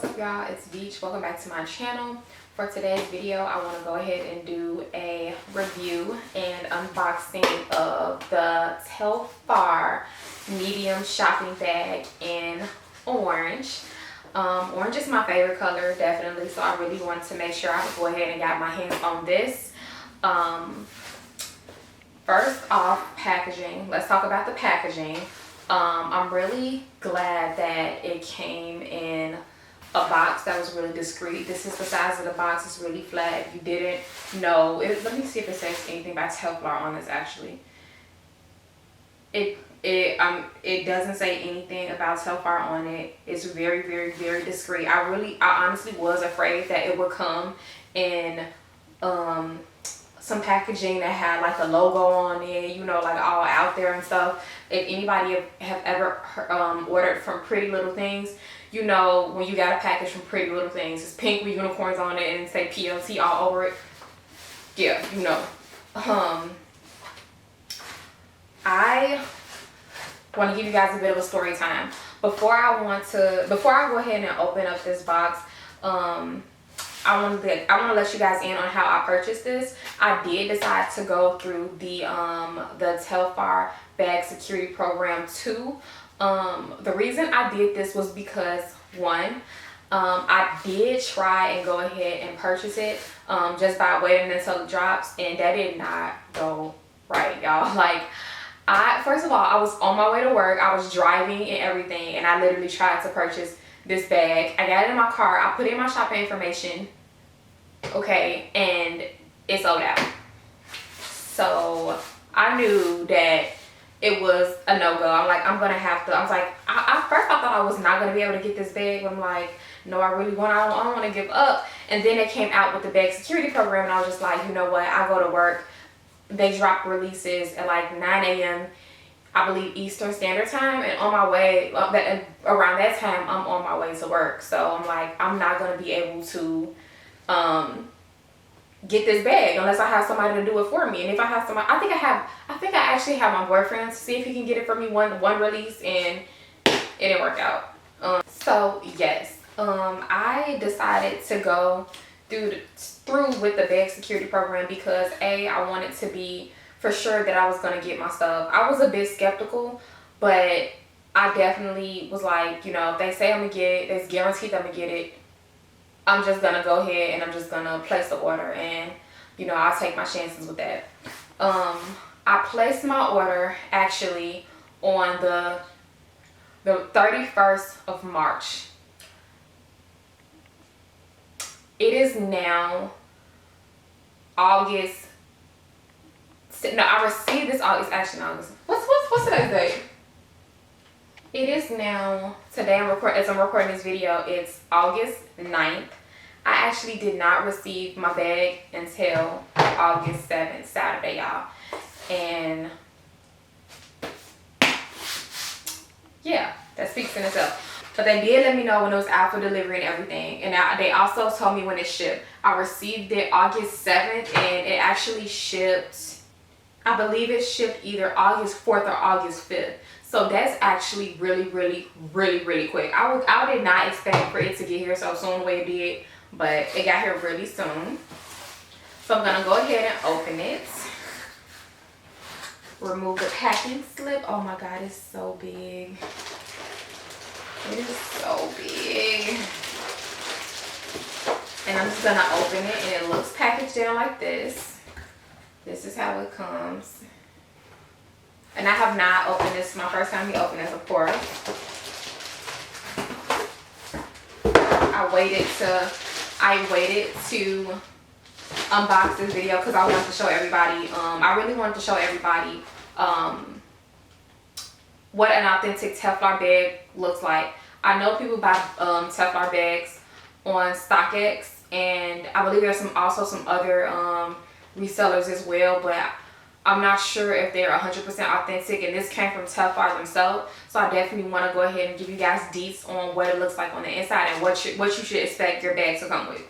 what's up y'all, it's Beach. Welcome back to my channel. For today's video I want to go ahead and do a review and unboxing of the Telfar medium shopping bag in orange. Orange is my favorite color, definitely, so I really wanted to make sure I could go ahead and got my hands on this. First off, packaging. Let's talk about the packaging. I'm really glad that it came in a box that was really discreet. This is the size of the box. It's really flat. If you didn't know it, let me see if it says anything about Telfar on this. Actually, it doesn't say anything about Telfar on it. It's very discreet. I honestly was afraid that it would come in some packaging that had like a logo on it, you know, like all out there and stuff. If anybody have ever ordered from Pretty Little Things, you know, when you got a package from Pretty Little Things, it's pink with unicorns on it and say PLT all over it. Yeah, you know. I want to give you guys a bit of a story time. Before I go ahead and open up this box, I want to let you guys in on how I purchased this. I did decide to go through the Telfar bag security program too. The reason I did this was because, one, I did try and go ahead and purchase it just by waiting until it drops, and that did not go right, y'all. Like, first of all, I was on my way to work, I was driving and everything, and I literally tried to purchase this bag. I got it in my car, I put in my shopping information, okay, and it sold out. So I knew that it was a no-go. I'm like, I'm gonna have to. I was like, first I thought I was not gonna be able to get this bag, but I'm like, no, I really want. I don't want to give up. And then they came out with the bag security program, and I was just like, you know what? I go to work. They drop releases at like 9 a.m. I believe Eastern Standard Time, and on my way around that time, I'm on my way to work. So I'm like, I'm not gonna be able to get this bag unless I have somebody to do it for me. And if I have somebody, I think I actually have my boyfriend to see if he can get it for me one release, and it didn't work out. So yes, I decided to go through with the bag security program because I wanted to be for sure that I was gonna get my stuff. I was a bit skeptical, but I definitely was like, you know, if they say I'm gonna get it, it's guaranteed I'm gonna get it. I'm just gonna go ahead and I'm just gonna place the order, and you know, I'll take my chances with that. I placed my order actually on the 31st of March. It is now August. No, I received this August. Actually, August. What's today's date? It is now, today as I'm recording this video, it's August 9th. I actually did not receive my bag until August 7th, Saturday, y'all. And yeah, that speaks in itself. But they did let me know when it was out for delivery and everything. And they also told me when it shipped. I received it August 7th, and it actually shipped, I believe it shipped either August 4th or August 5th. So that's actually really quick. I did not expect for it to get here so soon the way it did, but it got here really soon. So I'm gonna go ahead and open it. Remove the packing slip. Oh my God, it's so big. It is so big. And I'm just gonna open it, and it looks packaged down like this. This is how it comes. And I have not opened this. My first time to open this, of course. I waited to unbox this video because I wanted to show everybody. I really wanted to show everybody what an authentic Telfar bag looks like. I know people buy Telfar bags on StockX, and I believe there's also some other resellers as well, but I'm not sure if they're 100% authentic, and this came from Telfar themselves. So I definitely want to go ahead and give you guys deets on what it looks like on the inside and what you should expect your bag to come with.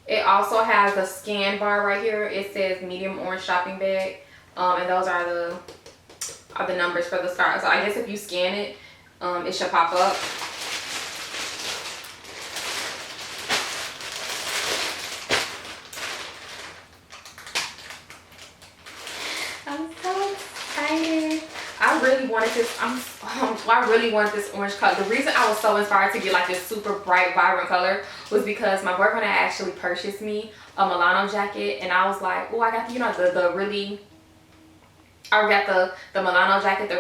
It also has a scan bar right here. It says medium orange shopping bag, and those are the numbers for the start. So I guess if you scan it, it should pop up. wanted this. I really wanted this orange color. The reason I was so inspired to get like this super bright, vibrant color was because my boyfriend had actually purchased me a Milano jacket, and I was like, oh, I got the, you know, I got the Milano jacket, the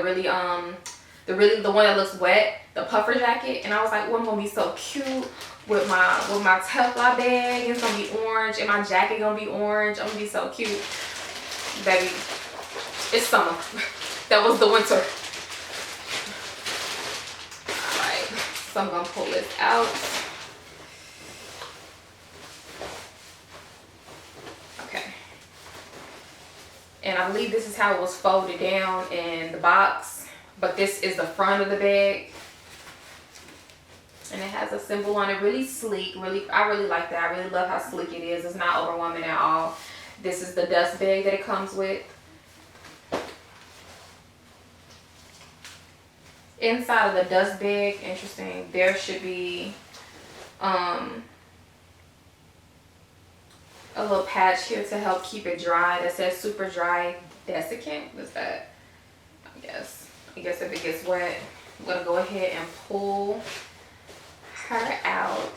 one that looks wet, the puffer jacket, and I was like, oh, I'm gonna be so cute with my Telfar bag. It's gonna be orange, and my jacket gonna be orange. I'm gonna be so cute, baby. It's summer. That was the winter. All right, so I'm gonna pull this out. Okay. And I believe this is how it was folded down in the box, but this is the front of the bag. And it has a symbol on it, really sleek, I really like that. I really love how sleek it is. It's not overwhelming at all. This is the dust bag that it comes with. Inside of the dust bag, interesting, there should be a little patch here to help keep it dry that says super dry desiccant. What's that? I guess if it gets wet, I'm gonna go ahead and pull her out.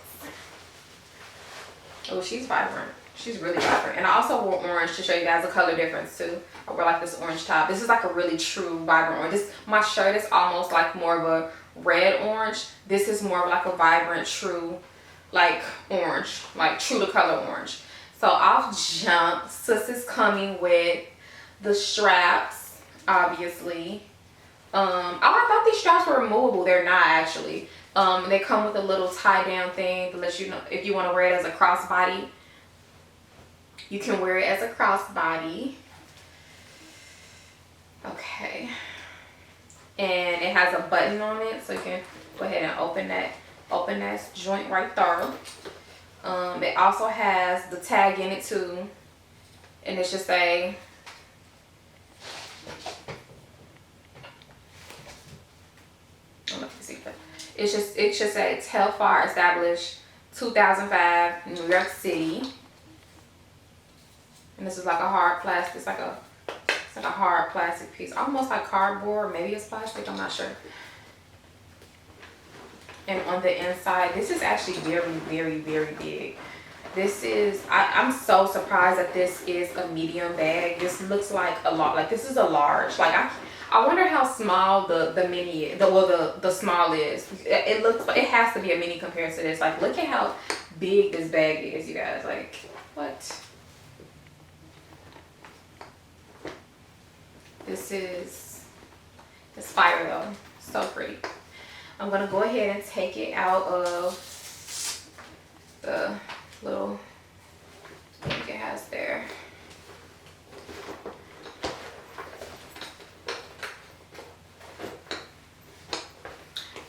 Oh, she's vibrant. She's really vibrant. And I also wore orange to show you guys a color difference too. I wear like this orange top. This is like a really true vibrant orange. My shirt is almost like more of a red orange. This is more of like a vibrant, true, like orange, like true to color orange. So I'll jump. Sis is coming with the straps, obviously. Oh, I thought these straps were removable. They're not actually. They come with a little tie down thing to let you know if you want to wear it as a crossbody. You can wear it as a crossbody. Okay. And it has a button on it, so you can go ahead and open that joint right there. It also has the tag in it too, and it should say I don't know if you see, but it should say Telfar, established 2005, New York City. And this is like a hard plastic. It's like a hard plastic piece, almost like cardboard. Maybe it's plastic. I'm not sure. And on the inside, this is actually very, very, very big. This is, I'm so surprised that this is a medium bag. This looks like a lot. Like this is a large. Like I wonder how small the mini, the small is. It looks like it has to be a mini compared to this. Like look at how big this bag is, you guys. Like what? It's fire though. So pretty. I'm gonna go ahead and take it out of the little thing it has there.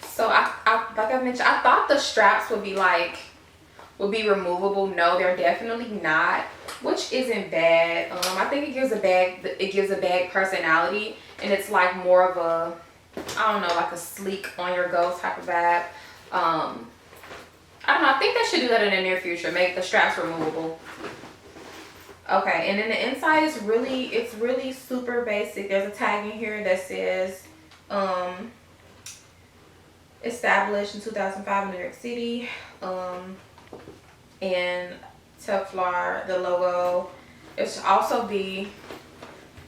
So I like I mentioned, I thought the straps would be removable. No, they're definitely not, which isn't bad. I think it gives a bag personality, and it's like more of a, I don't know, like a sleek on your go type of bag. I don't know, I think they should do that in the near future, make the straps removable. Okay, and then the inside is really super basic. There's a tag in here that says established in 2005 in New York City. And Telfar, the logo. It should also be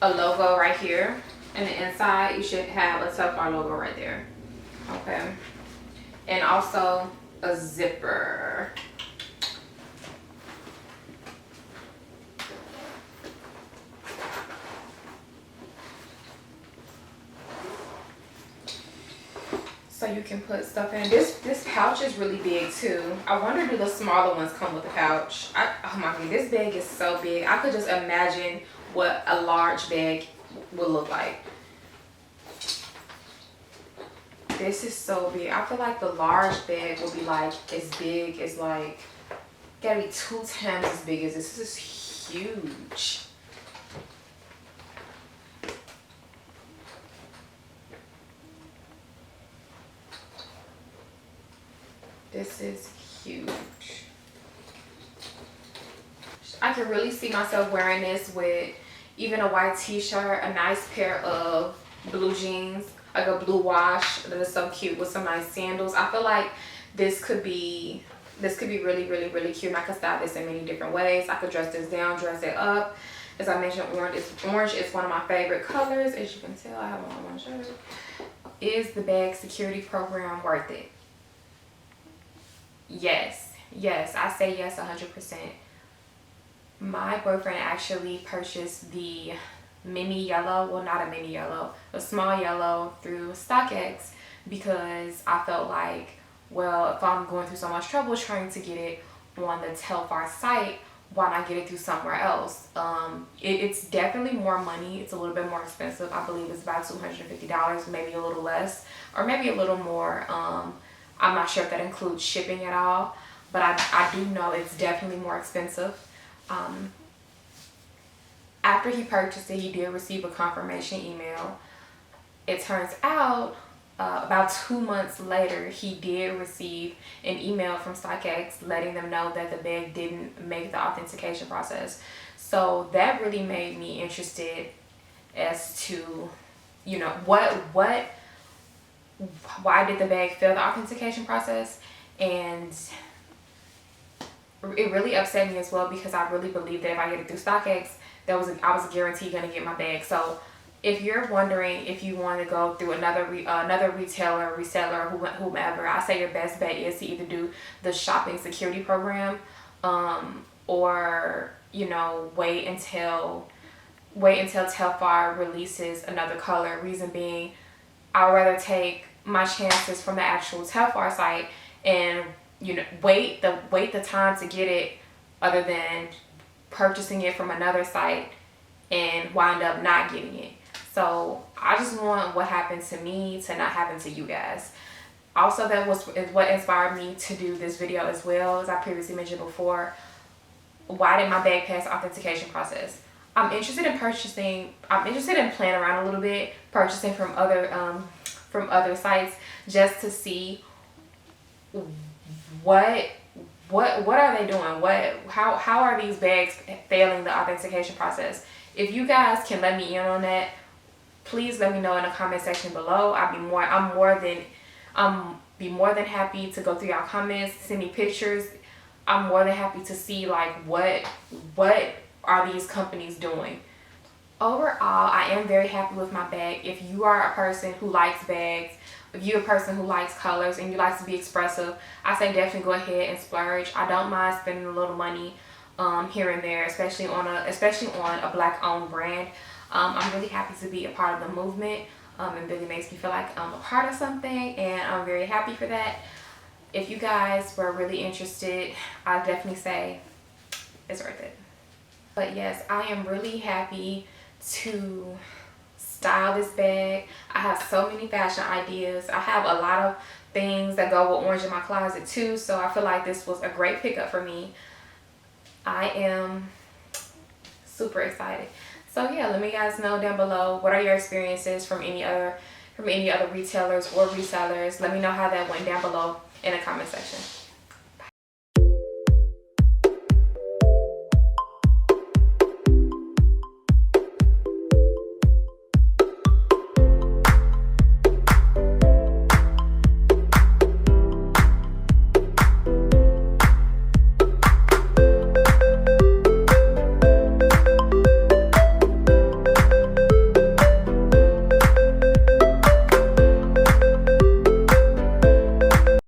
a logo right here. And the inside, you should have a Telfar logo right there. Okay. And also a zipper. So you can put stuff in. This pouch is really big too. I wonder, do the smaller ones come with a pouch? Oh my god, this bag is so big. I could just imagine what a large bag would look like. This is so big. I feel like the large bag will be like as big as like, gotta be 2 times as big as this. This is huge. This is huge. I can really see myself wearing this with even a white t-shirt, a nice pair of blue jeans, like a blue wash that is so cute with some nice sandals. I feel like this could be really, really, really cute, and I could style this in many different ways. I could dress this down, dress it up. As I mentioned, orange is one of my favorite colors. As you can tell, I have on my shirt. Is the bag security program worth it? Yes. Yes, I say yes 100%. My boyfriend actually purchased the mini yellow, well, not a mini yellow, a small yellow through StockX, because I felt like, well, if I'm going through so much trouble trying to get it on the Telfar site, why not get it through somewhere else? It's definitely more money. It's a little bit more expensive. I believe it's about $250, maybe a little less, or maybe a little more. I'm not sure if that includes shipping at all, but I do know it's definitely more expensive. After he purchased it, he did receive a confirmation email. It turns out about 2 months later, he did receive an email from StockX letting them know that the bag didn't make the authentication process. So that really made me interested as to, you know, why did the bag fail the authentication process? And it really upset me as well, because I really believe that if I get it through StockX, I was guaranteed going to get my bag. So if you're wondering if you want to go through another retailer, reseller, whomever, I say your best bet is to either do the shopping security program, or, you know, wait until Telfar releases another color. Reason being, I'd rather take my chances from the actual Telfar site and, you know, wait the time to get it, other than purchasing it from another site and wind up not getting it. So I just want what happened to me to not happen to you guys. Also, that is what inspired me to do this video as well. As I previously mentioned before, why did my bag pass the authentication process? I'm interested in playing around a little bit, purchasing from other sites, just to see what are they doing? How are these bags failing the authentication process? If you guys can let me in on that, please let me know in the comment section below. I'm be more than happy to go through y'all comments, send me pictures. I'm more than happy to see, like, what are these companies doing. Overall, I am very happy with my bag. If you are a person who likes bags, if you're a person who likes colors and you like to be expressive, I say definitely go ahead and splurge. I don't mind spending a little money here and there, especially on a black-owned brand. I'm really happy to be a part of the movement. It really makes me feel like I'm a part of something, and I'm very happy for that. If you guys were really interested, I'd definitely say it's worth it. But yes, I am really happy to style this bag. I have so many fashion ideas. I have a lot of things that go with orange in my closet too, so I feel like this was a great pickup for me. I am super excited. So yeah, let me guys know down below, what are your experiences from any other retailers or resellers. Let me know how that went down below in the comment section.